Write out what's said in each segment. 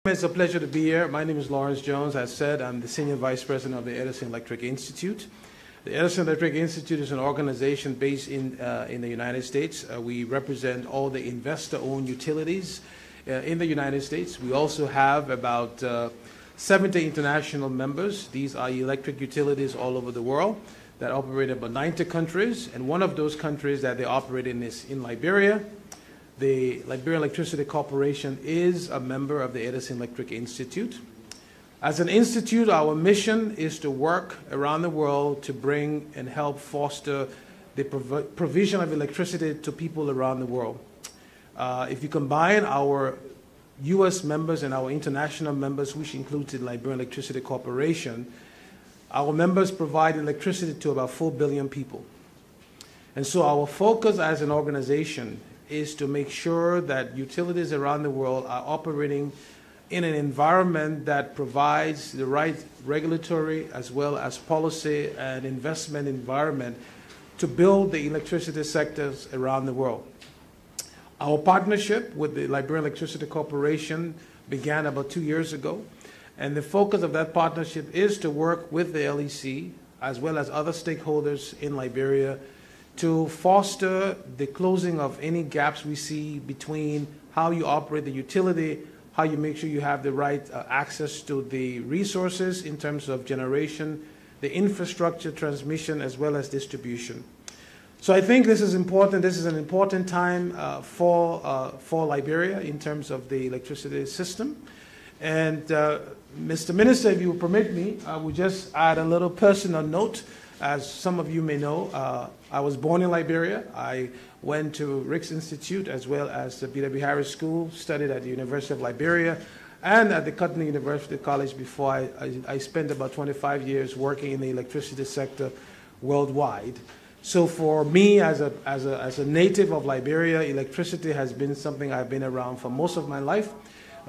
It's a pleasure to be here. My name is Lawrence Jones. As said, I'm the Senior Vice President of the Edison Electric Institute. The Edison Electric Institute is an organization based in the United States. We represent all the investor-owned utilities in the United States. We also have about 70 international members. These are electric utilities all over the world that operate in about 90 countries. And one of those countries that they operate in is in Liberia. The Liberian Electricity Corporation is a member of the Edison Electric Institute. As an institute, our mission is to work around the world to bring and help foster the provision of electricity to people around the world. If you combine our U.S. members and our international members, which includes the Liberian Electricity Corporation, our members provide electricity to about 4 billion people. And so our focus as an organization is to make sure that utilities around the world are operating in an environment that provides the right regulatory as well as policy and investment environment to build the electricity sectors around the world. Our partnership with the Liberian Electricity Corporation began about 2 years ago, and the focus of that partnership is to work with the LEC as well as other stakeholders in Liberia to foster the closing of any gaps we see between how you operate the utility, how you make sure you have the right access to the resources in terms of generation, the infrastructure, transmission, as well as distribution. So I think this is important. This is an important time for Liberia in terms of the electricity system. And Mr. Minister, if you will permit me, I will just add a little personal note. As some of you may know, I was born in Liberia. I went to Ricks Institute as well as the B.W. Harris School, studied at the University of Liberia and at the Cotton University College before I spent about 25 years working in the electricity sector worldwide. So for me, as a native of Liberia, electricity has been something I've been around for most of my life,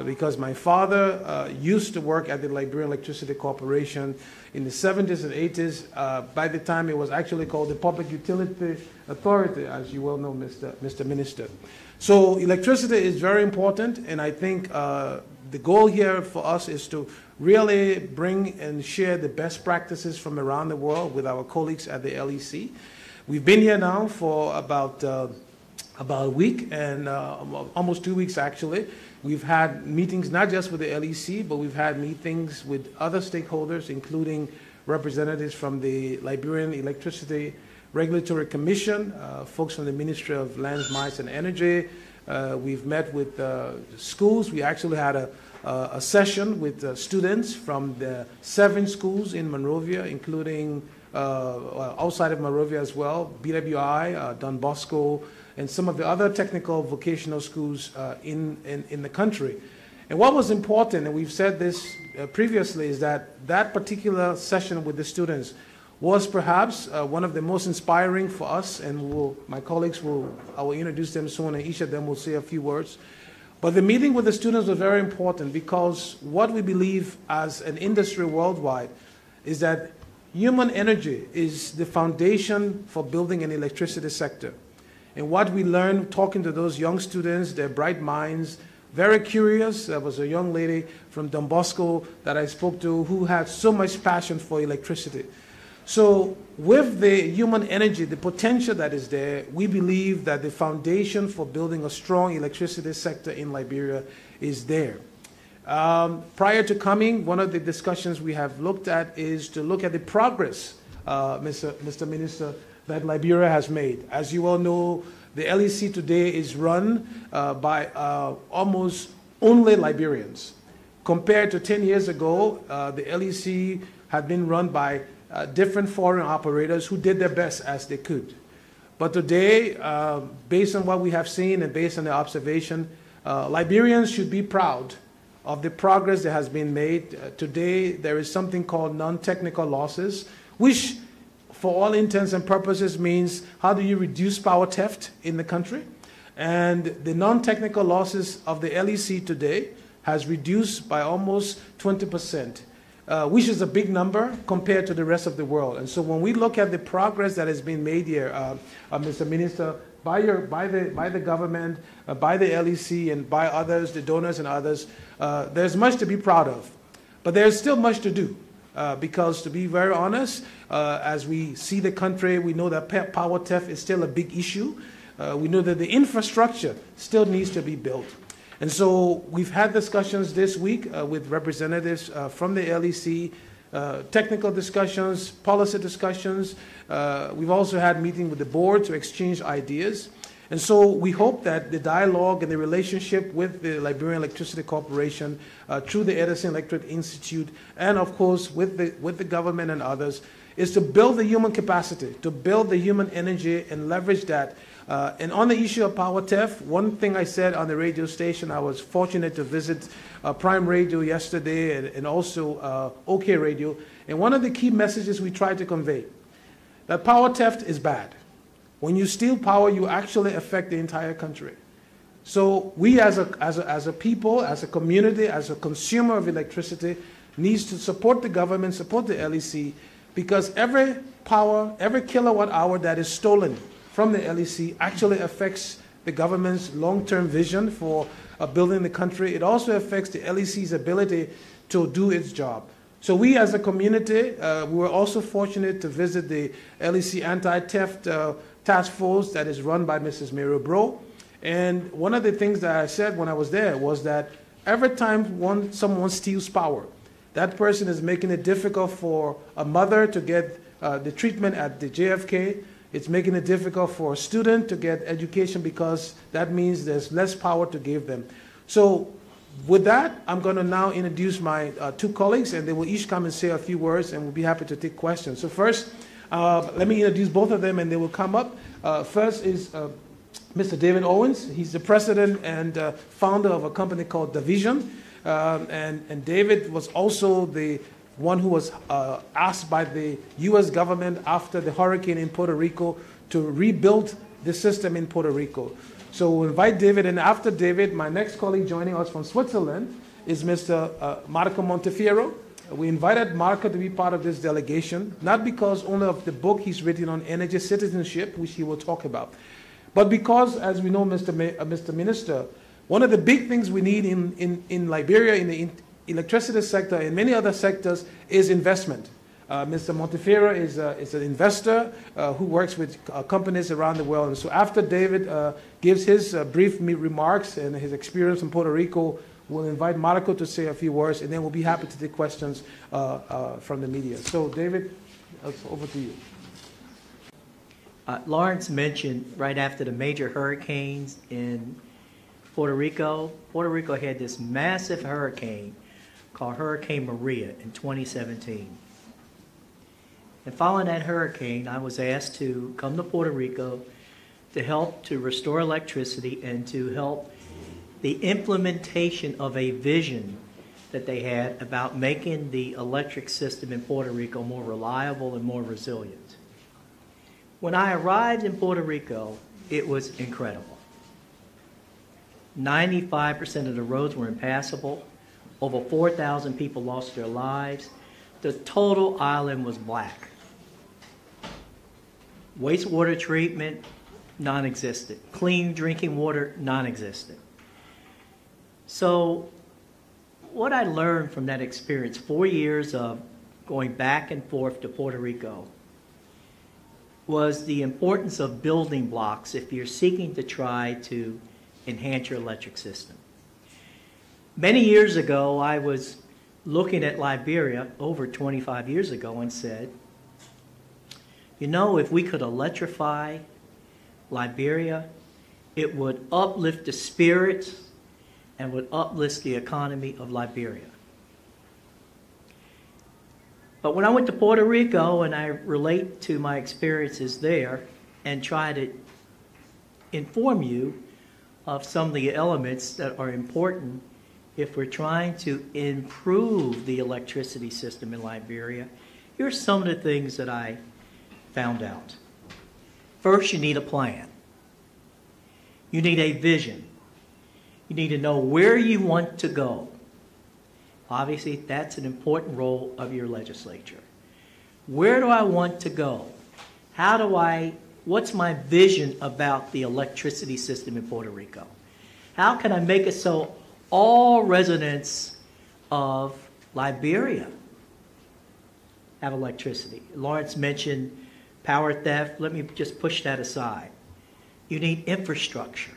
because my father used to work at the Liberian Electricity Corporation in the 70s and 80s. By the time it was actually called the Public Utility Authority, as you well know, Mr. Minister. So electricity is very important, and I think the goal here for us is to really bring and share the best practices from around the world with our colleagues at the LEC. We've been here now for about a week and almost 2 weeks actually. We've had meetings not just with the LEC, but we've had meetings with other stakeholders, including representatives from the Liberian Electricity Regulatory Commission, folks from the Ministry of Lands, Mines and Energy. We've met with schools. We actually had a session with students from the 7 schools in Monrovia, including outside of Monrovia as well, BWI, Don Bosco, and some of the other technical vocational schools in the country. And what was important, and we've said this previously, is that that particular session with the students was perhaps one of the most inspiring for us, and my colleagues I will introduce them soon, and each of them will say a few words. But the meeting with the students was very important because what we believe as an industry worldwide is that human energy is the foundation for building an electricity sector. And what we learned talking to those young students, their bright minds, very curious. There was a young lady from Don Bosco that I spoke to who had so much passion for electricity. So with the human energy, the potential that is there, we believe that the foundation for building a strong electricity sector in Liberia is there. Prior to coming, one of the discussions we have looked at is to look at the progress, Mr. Minister, that Liberia has made. As you all know, the LEC today is run by almost only Liberians. Compared to 10 years ago, the LEC had been run by different foreign operators who did their best as they could. But today, based on what we have seen and based on the observation, Liberians should be proud of the progress that has been made. Today, there is something called non-technical losses, which for all intents and purposes means how do you reduce power theft in the country? And the non-technical losses of the LEC today has reduced by almost 20%, which is a big number compared to the rest of the world. And so when we look at the progress that has been made here, Mr. Minister, by the government, by the LEC, and by others, the donors and others. There's much to be proud of, but there's still much to do. Because to be very honest, as we see the country, we know that power theft is still a big issue. We know that the infrastructure still needs to be built. And so we've had discussions this week with representatives from the LEC, technical discussions, policy discussions. We've also had meetings with the board to exchange ideas. And so we hope that the dialogue and the relationship with the Liberian Electricity Corporation through the Edison Electric Institute and, of course, with the government and others is to build the human capacity, to build the human energy and leverage that. And on the issue of power theft, one thing I said on the radio station, I was fortunate to visit Prime Radio yesterday and also OK Radio. And one of the key messages we tried to convey, that power theft is bad. When you steal power, you actually affect the entire country. So we as a people, as a community, as a consumer of electricity, needs to support the government, support the LEC, because every kilowatt hour that is stolen from the LEC actually affects the government's long-term vision for building the country. It also affects the LEC's ability to do its job. So we as a community, we were also fortunate to visit the LEC Anti-Theft Task Force that is run by Mrs. Mary Bro. And one of the things that I said when I was there was that every time someone steals power, that person is making it difficult for a mother to get the treatment at the JFK. It's making it difficult for a student to get education because that means there's less power to give them. So with that, I'm going to now introduce my two colleagues, and they will each come and say a few words, and we'll be happy to take questions. So first, let me introduce both of them, and they will come up. First is Mr. David Owens. He's the president and founder of a company called Division. And David was also the one who was asked by the U.S. government after the hurricane in Puerto Rico to rebuild the system in Puerto Rico. So we'll invite David, and after David, my next colleague joining us from Switzerland is Mr. Marco Montefiore. We invited Marco to be part of this delegation, not because only of the book he's written on energy citizenship, which he will talk about, but because, as we know, Mr. Minister, one of the big things we need in Liberia, in the electricity sector and many other sectors, is investment. Mr. Montefiore is an investor who works with companies around the world. And so after David gives his brief remarks and his experience in Puerto Rico, we'll invite Marco to say a few words, and then we'll be happy to take questions from the media. So David, over to you. Lawrence mentioned right after the major hurricanes in Puerto Rico had this massive hurricane called Hurricane Maria in 2017. And following that hurricane, I was asked to come to Puerto Rico to help to restore electricity and to help the implementation of a vision that they had about making the electric system in Puerto Rico more reliable and more resilient. When I arrived in Puerto Rico, it was incredible. 95% of the roads were impassable. Over 4,000 people lost their lives. The total island was black. Wastewater treatment, non-existent. Clean drinking water, non-existent. So what I learned from that experience, 4 years of going back and forth to Puerto Rico, was the importance of building blocks if you're seeking to try to enhance your electric system. Many years ago, I was looking at Liberia over 25 years ago and said, you know, if we could electrify Liberia, it would uplift the spirit and would uplift the economy of Liberia. But when I went to Puerto Rico and I relate to my experiences there and try to inform you of some of the elements that are important if we're trying to improve the electricity system in Liberia, here's some of the things that I found out. First, you need a plan. You need a vision. You need to know where you want to go. Obviously, that's an important role of your legislature. Where do I want to go? How do I What's my vision about the electricity system in Puerto Rico? How can I make it so all residents of Liberia have electricity? Lawrence mentioned power theft. Let me just push that aside. You need infrastructure.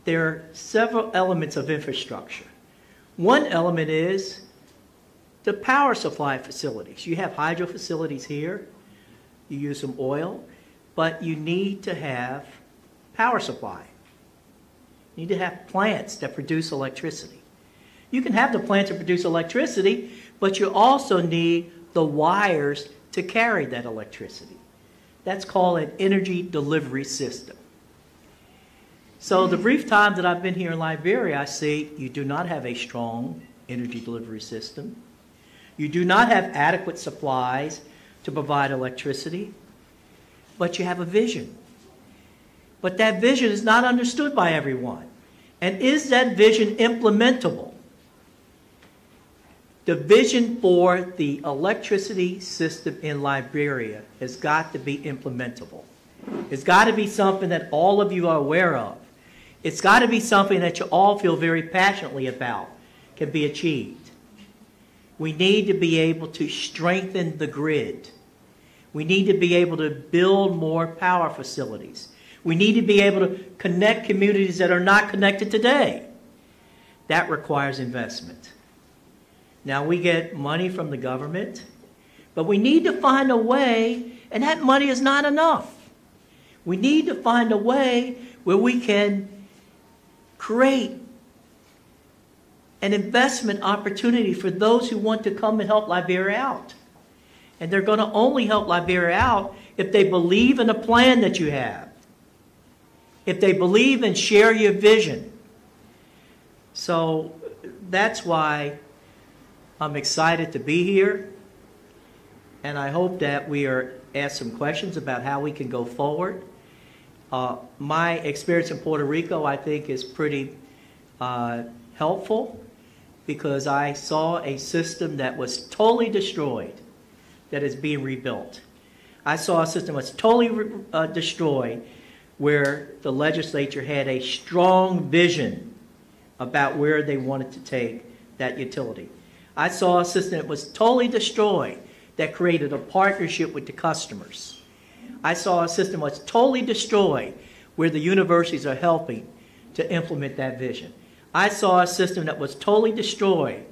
There are several elements of infrastructure. One element is the power supply facilities. You have hydro facilities here. You use some oil, but you need to have power supply. You need to have plants that produce electricity. You can have the plants that produce electricity, but you also need the wires to carry that electricity. That's called an energy delivery system. So the brief time that I've been here in Liberia, I see you do not have a strong energy delivery system. You do not have adequate supplies to provide electricity, but you have a vision. But that vision is not understood by everyone. And is that vision implementable? The vision for the electricity system in Liberia has got to be implementable. It's got to be something that all of you are aware of. It's got to be something that you all feel very passionately about can be achieved. We need to be able to strengthen the grid. We need to be able to build more power facilities. We need to be able to connect communities that are not connected today. That requires investment. Now, we get money from the government, but we need to find a way, and that money is not enough. We need to find a way where we can create an investment opportunity for those who want to come and help Liberia out. And they're going to only help Liberia out if they believe in a plan that you have, if they believe and share your vision. So that's why I'm excited to be here, and I hope that we are asked some questions about how we can go forward. My experience in Puerto Rico, I think, is pretty helpful, because I saw a system that was totally destroyed that is being rebuilt. I saw a system that was totally destroyed where the legislature had a strong vision about where they wanted to take that utility. I saw a system that was totally destroyed that created a partnership with the customers. I saw a system that was totally destroyed where the universities are helping to implement that vision. I saw a system that was totally destroyed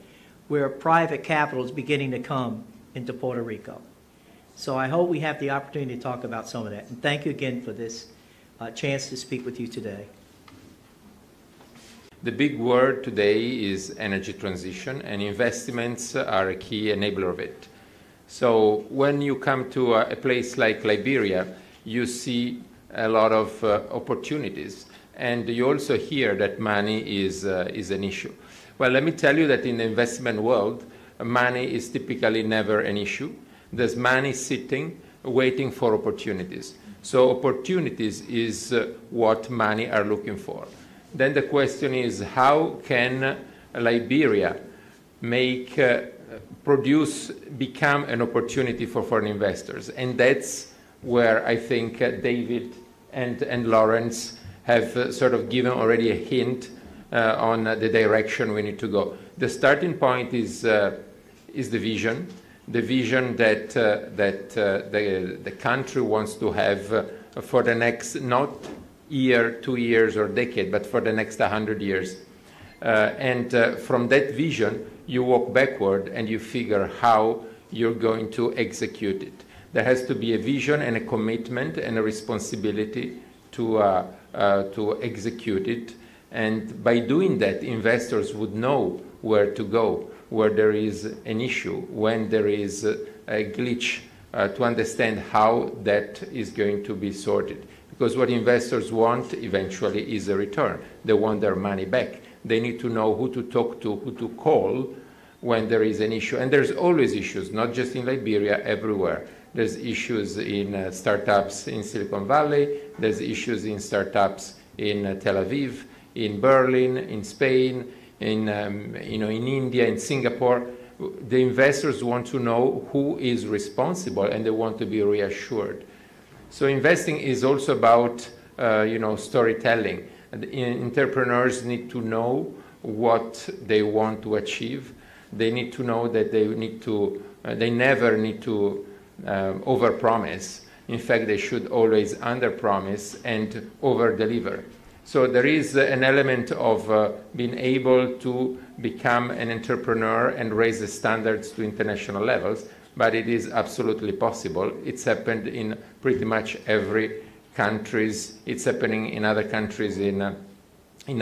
where private capital is beginning to come into Puerto Rico. So I hope we have the opportunity to talk about some of that. And thank you again for this chance to speak with you today. The big word today is energy transition, and investments are a key enabler of it. So when you come to a place like Liberia, you see a lot of opportunities, and you also hear that money is an issue. Well, let me tell you that in the investment world, money is typically never an issue. There's money sitting, waiting for opportunities. So opportunities is what money are looking for. Then the question is, how can Liberia become an opportunity for foreign investors? And that's where I think David and Lawrence have sort of given already a hint on the direction we need to go. The starting point is the vision that the country wants to have for the next, not year, 2 years, or decade, but for the next 100 years. And from that vision, you walk backward and you figure how you're going to execute it. There has to be a vision and a commitment and a responsibility to execute it. And by doing that, investors would know where to go, where there is an issue, when there is a glitch, to understand how that is going to be sorted. Because what investors want eventually is a return. They want their money back. They need to know who to talk to, who to call when there is an issue. And there's always issues, not just in Liberia, everywhere. There's issues in startups in Silicon Valley. There's issues in startups in Tel Aviv, in Berlin, in Spain, in India, in Singapore. The investors want to know who is responsible, and they want to be reassured. So investing is also about storytelling. Entrepreneurs need to know what they want to achieve. They need to know that they never need to overpromise. In fact, they should always underpromise and overdeliver. So there is an element of being able to become an entrepreneur and raise the standards to international levels, but it is absolutely possible. It's happened in pretty much every country. It's happening in other countries in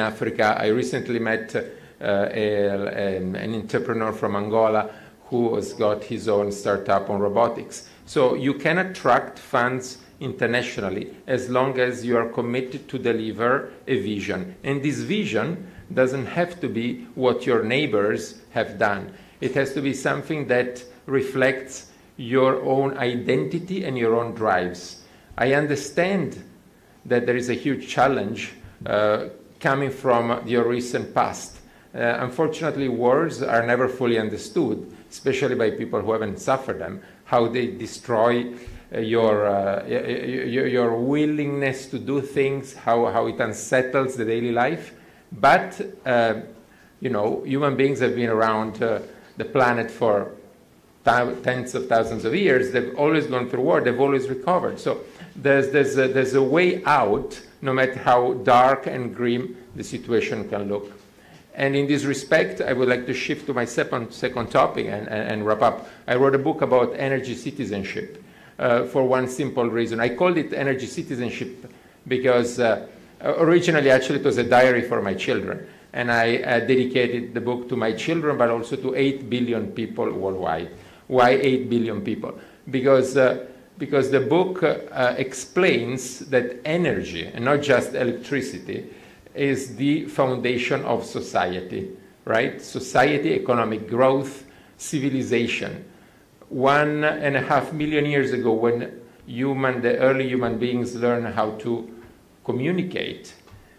Africa. I recently met an entrepreneur from Angola who has got his own startup on robotics. So you can attract funds internationally as long as you are committed to deliver a vision. And this vision doesn't have to be what your neighbors have done. It has to be something that reflects your own identity and your own drives. I understand that there is a huge challenge coming from your recent past. Unfortunately, wars are never fully understood, especially by people who haven't suffered them, how they destroy your willingness to do things, how it unsettles the daily life. But, human beings have been around the planet for tens of thousands of years. They've always gone through war. They've always recovered. So there's a way out, no matter how dark and grim the situation can look. And in this respect, I would like to shift to my second topic and wrap up. I wrote a book about energy citizenship for one simple reason. I called it energy citizenship because originally, actually, it was a diary for my children. And I dedicated the book to my children, but also to 8 billion people worldwide. Why 8 billion people? Because the book explains that energy, and not just electricity, is the foundation of society, right? Society, economic growth, civilization. 1.5 million years ago, when the early human beings learned how to communicate,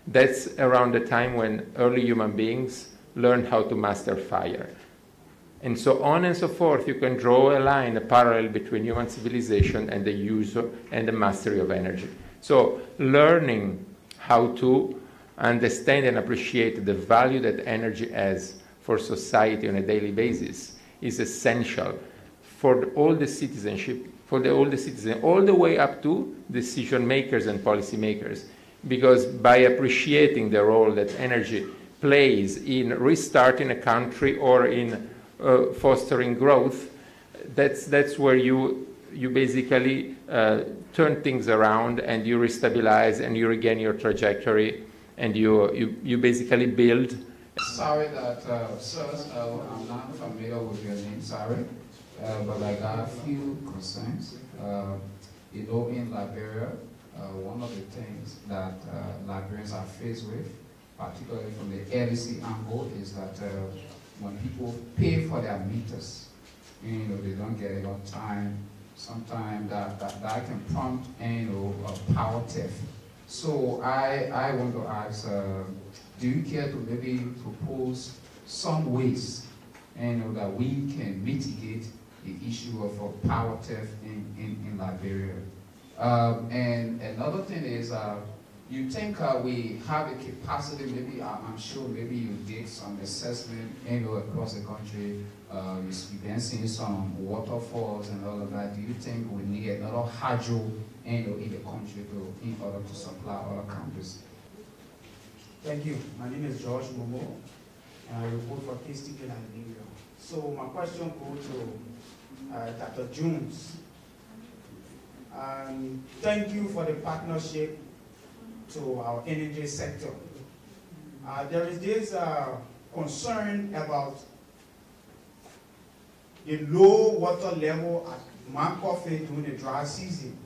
that's around the time when early human beings learned how to master fire. And so on and so forth. You can draw a line, a parallel between human civilization and the use and the mastery of energy. So learning how to understand and appreciate the value that energy has for society on a daily basis is essential for all the citizenship, all the way up to decision makers and policy makers. Because by appreciating the role that energy plays in restarting a country or in fostering growth, that's where you basically turn things around and you restabilize and you regain your trajectory and you basically build. Sorry that, sirs, I'm not familiar with your name, sorry, but I got a few concerns. In Liberia, one of the things that Liberians are faced with, particularly from the LEC angle, is that when people pay for their meters, they don't get it on time. Sometimes that can prompt a power theft. So I want to ask, do you care to maybe propose some ways that we can mitigate the issue of power theft in Liberia? And another thing is, you think we have a capacity, maybe I'm sure maybe you did some assessment across the country, you've been seeing some waterfalls and all of that. Do you think we need another hydro in the country in order to supply other countries? Thank you. My name is George Momo, and I report for KCK Liberia. So my question goes to Dr. Jones. Thank you for the partnership to our energy sector. There is this concern about the low water level at Makofe during the dry season.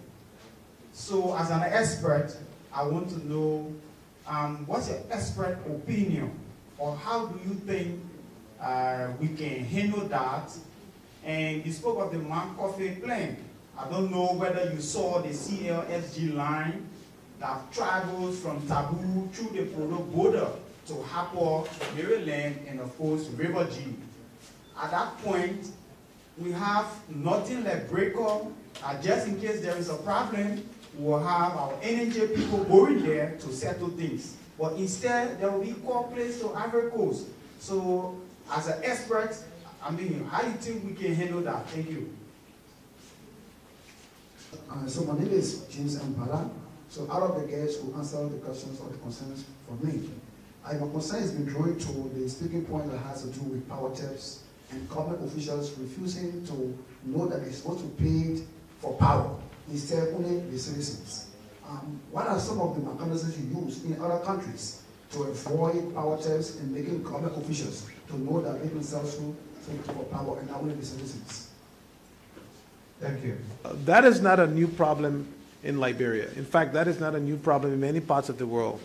So as an expert, I want to know what's your expert opinion, or how do you think we can handle that? And you spoke of the Makofe plan. I don't know whether you saw the CLSG line that travels from Taboo through the Polo border to Harper, Maryland, and of course River G. At that point, we have nothing like breakup, just in case there is a problem. we'll have our energy people going there to settle things. But instead, there will be corporates to Ivory Coast. So, as an expert, I mean, how do you think we can handle that? Thank you. So my name is James Mpala. So out of the guests who answer the questions or the concerns for me, my concern has been drawn to the speaking point that has to do with power thefts and government officials refusing to know that they're supposed to pay for power, instead only the citizens. What are some of the mechanisms you use in other countries to avoid power thefts and making government officials to know that they themselves will pay for power and not only the citizens? Thank you. That is not a new problem in Liberia. In fact, that is not a new problem in many parts of the world.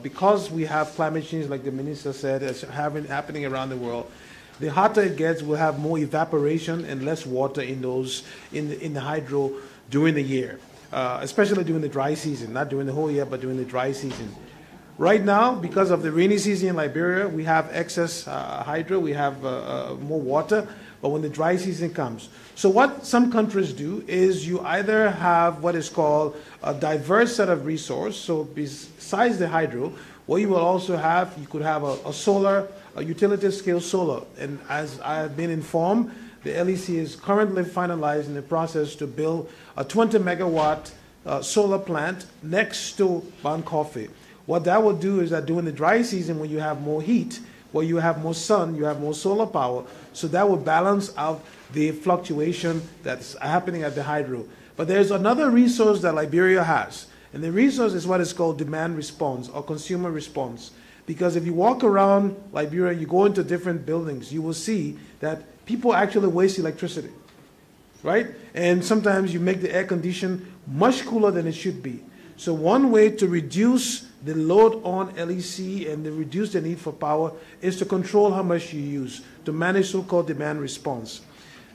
Because we have climate change, like the minister said, it's happening around the world, the hotter it gets, we'll have more evaporation and less water in the hydro during the year, especially during the dry season, not during the whole year, but during the dry season. Right now, because of the rainy season in Liberia, we have excess hydro, we have more water, but when the dry season comes. So what some countries do is you either have what is called a diverse set of resource. So besides the hydro, what you will also have, you could have a solar, a utility scale solar. And as I have been informed, the LEC is currently finalizing the process to build a 20 megawatt solar plant next to Bancoffee. What that will do is that during the dry season, when you have more heat, where you have more sun, you have more solar power, so that will balance out the fluctuation that's happening at the hydro. But there's another resource that Liberia has, and the resource is what is called demand response or consumer response. Because if you walk around Liberia, you go into different buildings, you will see that people actually waste electricity, right? And sometimes you make the air condition much cooler than it should be. So one way to reduce the load on LEC and to reduce the need for power is to control how much you use, to manage so-called demand response.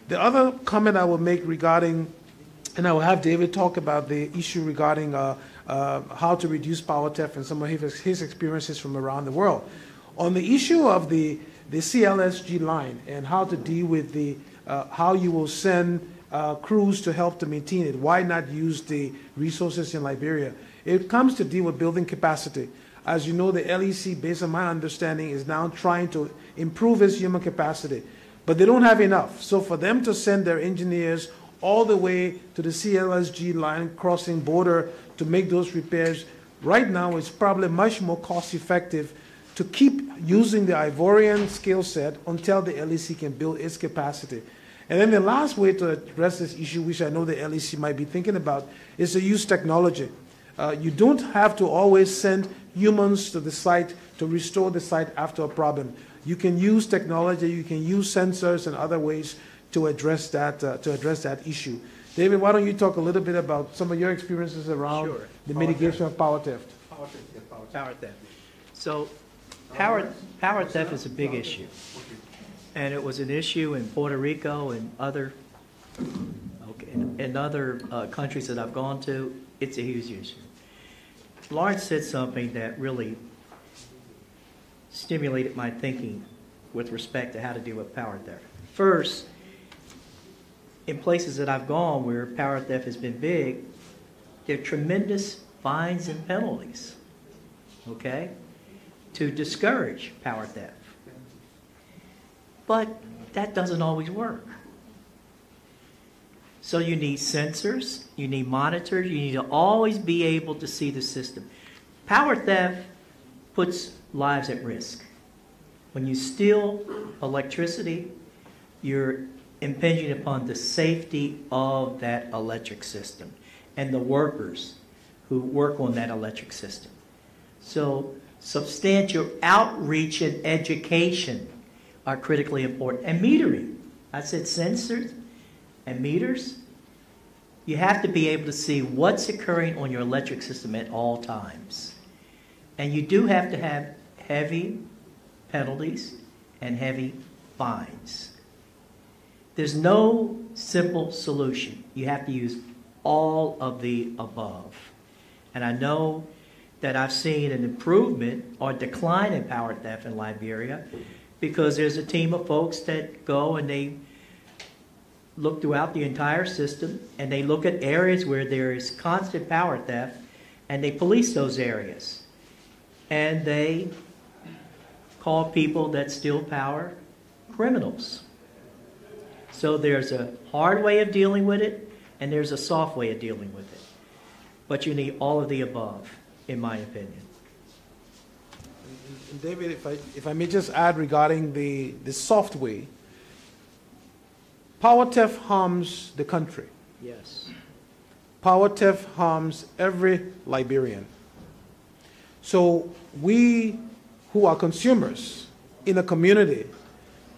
The other comment I will make regarding, and I will have David talk about the issue regarding how to reduce power theft and some of his experiences from around the world. On the issue of the CLSG line and how to deal with the, how you will send crews to help to maintain it, why not use the resources in Liberia? It comes to deal with building capacity. As you know, the LEC, based on my understanding, is now trying to improve its human capacity. But they don't have enough. So for them to send their engineers all the way to the CLSG line crossing border to make those repairs, right now it's probably much more cost effective to keep using the Ivorian skill set until the LEC can build its capacity. And then the last way to address this issue, which I know the LEC might be thinking about, is to use technology. You don't have to always send humans to the site to restore the site after a problem. You can use technology, you can use sensors and other ways to address that issue. David, why don't you talk a little bit about some of your experiences around the mitigation of power theft? Power theft. So power theft is a big issue. And it was an issue in Puerto Rico and other countries that I've gone to. It's a huge issue. Lawrence said something that really stimulated my thinking with respect to how to deal with power theft. First, in places that I've gone where power theft has been big, there are tremendous fines and penalties, okay, to discourage power theft. But that doesn't always work. So you need sensors, you need monitors, you need to always be able to see the system. Power theft puts lives at risk. When you steal electricity, you're impinging upon the safety of that electric system and the workers who work on that electric system. So substantial outreach and education are critically important. And metering. I said sensors and meters. You have to be able to see what's occurring on your electric system at all times. And you do have to have heavy penalties and heavy fines. There's no simple solution. You have to use all of the above. And I know that I've seen an improvement or decline in power theft in Liberia because there's a team of folks that go and they look throughout the entire system, and they look at areas where there is constant power theft, and they police those areas. And they call people that steal power criminals. So there's a hard way of dealing with it, and there's a soft way of dealing with it. But you need all of the above, in my opinion. And David, if I may just add regarding the soft way, power theft harms the country. Yes. Power theft harms every Liberian. So we who are consumers in a community,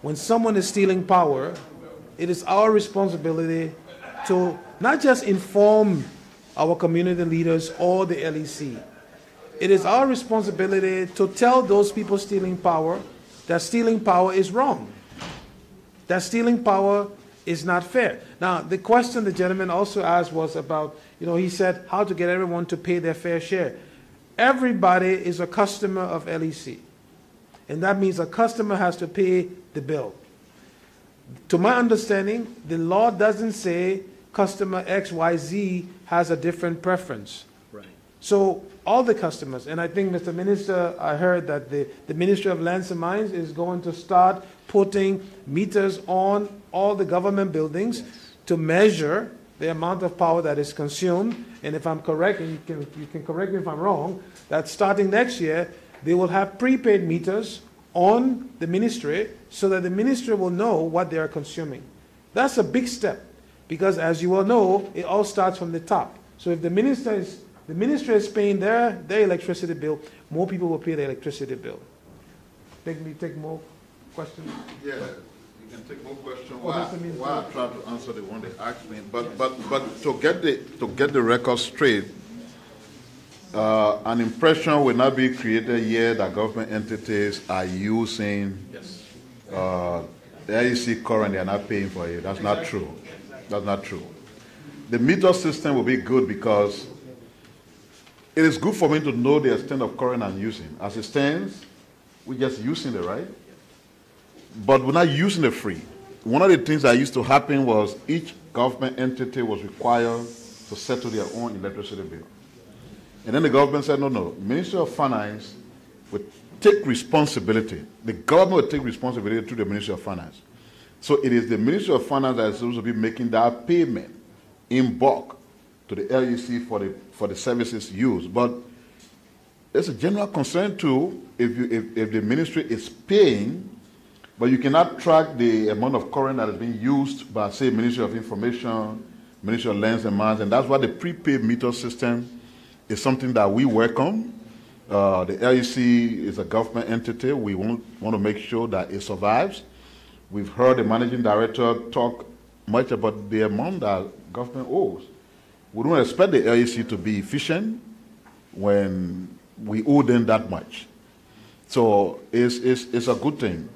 when someone is stealing power, it is our responsibility to not just inform our community leaders or the LEC. It is our responsibility to tell those people stealing power that stealing power is wrong, that stealing power is not fair. Now, the question the gentleman also asked was about, he said how to get everyone to pay their fair share. Everybody is a customer of LEC, and that means a customer has to pay the bill. To my understanding, the law doesn't say customer XYZ has a different preference. Right. So all the customers, and I think, Mr. Minister, I heard that the Ministry of Lands and Mines is going to start putting meters on all the government buildings to measure the amount of power that is consumed. And if I'm correct, and you can correct me if I'm wrong, that starting next year, they will have prepaid meters on the ministry so that the ministry will know what they are consuming. That's a big step because, as you all know, it all starts from the top. So if the ministry is paying their electricity bill, more people will pay their electricity bill. Take more questions? Yeah, you can take more questions. Oh, that's the means. While I try to answer the one they asked me, but to get the record straight, an impression will not be created here that government entities are using the LEC current, they are not paying for it. That's not true. That's not true. The meter system will be good because it is good for me to know the extent of current I'm using. As it stands, we're just using it, right? But we're not using it free. One of the things that used to happen was each government entity was required to settle their own electricity bill. And then the government said, no, Ministry of Finance would take responsibility. The government would take responsibility through the Ministry of Finance. So it is the Ministry of Finance that is supposed to be making that payment in bulk to the LEC for the services used. But there's a general concern too, if the ministry is paying, but you cannot track the amount of current that is being used by, say, Ministry of Information, Ministry of Lands and Mines, and that's why the prepaid meter system is something that we welcome. The LEC is a government entity. We want to make sure that it survives. We've heard the managing director talk much about the amount that government owes. We don't expect the LEC to be efficient when we owe them that much. So it's a good thing.